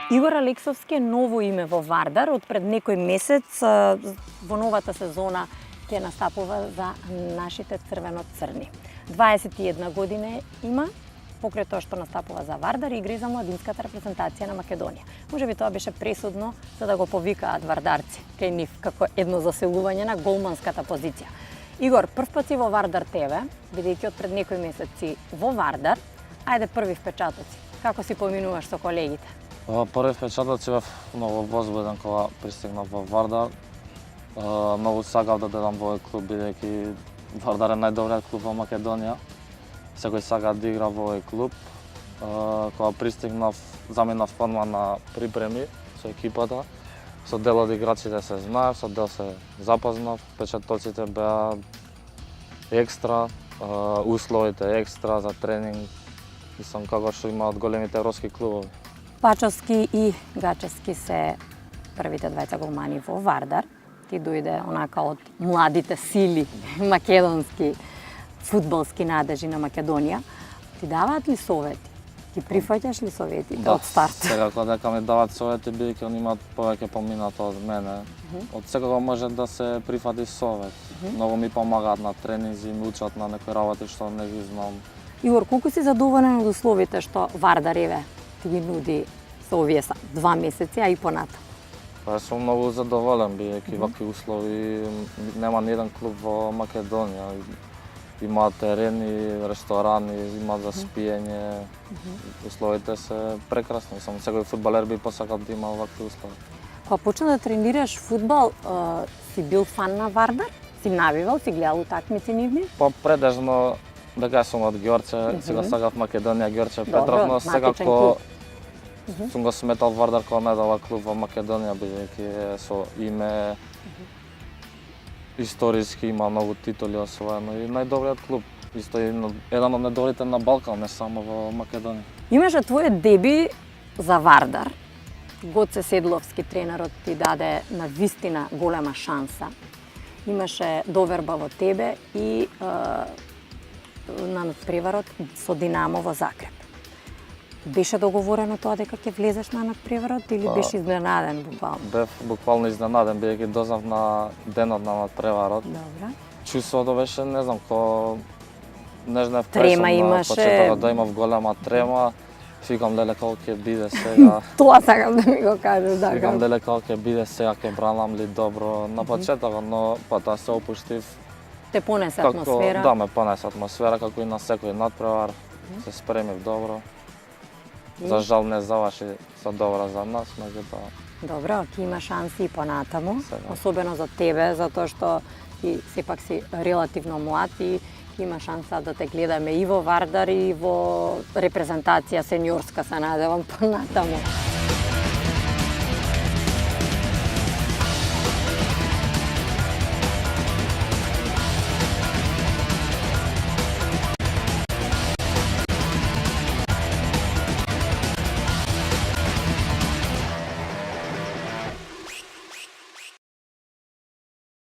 Игор Алексовски е ново име во Вардар. Од пред некој месец во новата сезона ќе настапува за нашите црвено-црни. 21 година има, покрај тоа што настапува за Вардар и игри за младинската репрезентација на Македонија. Можеби тоа беше пресудно за да го повикаат вардарци кај нив како едно заселување на голманската позиција. Игор, прв пат си во Вардар ТВ, бидејќи од пред некои месеци во Вардар. Ајде први впечатоци. Како си поминуваш со колегите? Први впечатоци бев многу возбуден кога пристигнав во Вардар. Многу сакав да додам во овој клуб, бидејќи Вардар е најдобриот клуб во Македонија. Секој сака да игра во овој клуб. Кога пристигнав, заминав одма на припреми со екипата. Со дел од играчите се знаев, со дел се запознав. Впечатоците беа екстра, условите екстра за тренинг. Мислам како што има од големите европски клубови. Пачовски и Гачевски се првите двајца голмани во Вардар. Ти дојде онака од младите сили македонски фудбалски надежи на Македонија. Ти даваат ли совети? Ти прифаќаш ли советите од старт? Секако дека ми даваат совети, бидејќи они имаат повеќе поминато од мене. Од секако може да се прифати совет. Многу ми помагаат на тренинзи, ми учат на некои работи што не ги знам. Игор, колку си задоволен од условите што Вардар еве ти ги нуди со овие 2 месеци, а и понатаму? Па сум многу задоволен, бидејќи вакви услови нема ни еден клуб во Македонија. Има терени, ресторани, има за спиење. Условите се прекрасни. Сам секој фудбалер би посакал да има вакви услови. Кога почна да тренираш фудбал, си бил фан на Вардар? Си навивал, си гледал утакмици нивни? Па предежно дека сум од Ѓорче, сега сакав Македонија, Ѓорче Петров, но секако сум го сметал Вардар како најдобар клуб во Македонија, бидејќи е со име, историски има многу титули освоено и најдобриот клуб. Исто еден од најдобрите на Балкан, не само во Македонија. Имаше твојот деби за Вардар. Гоце Седловски, тренерот, ти даде на вистина голема шанса. Имаше доверба во тебе и на надпреварот со Динамо во Загреб. Беше договорено тоа дека ќе влезеш на надпреварот или беше изненаден буквално? Бев буквално изненаден, бидејќи дознав на денот на надпреварот. Добра. Чувството беше, не знам, ко нежна трема имаше. Почетокот да имав голема трема. Викам леле како ќе биде сега. Тоа сакам да ми го кажеш, да. Викам леле како ќе биде сега, ќе бранам ли добро на почетокот, но потоа се опуштив. Те понесе атмосфера? Да, ме понесе атмосфера, како и на секој надпревар. Се спремив добро. За жал не заврши со добро за нас, меѓутоа. Добро, ќе има шанси и понатаму, особено за тебе, затоа што ти сепак си релативно млад и има шанса да те гледаме и во Вардар и во репрезентација сениорска, се надевам, понатаму.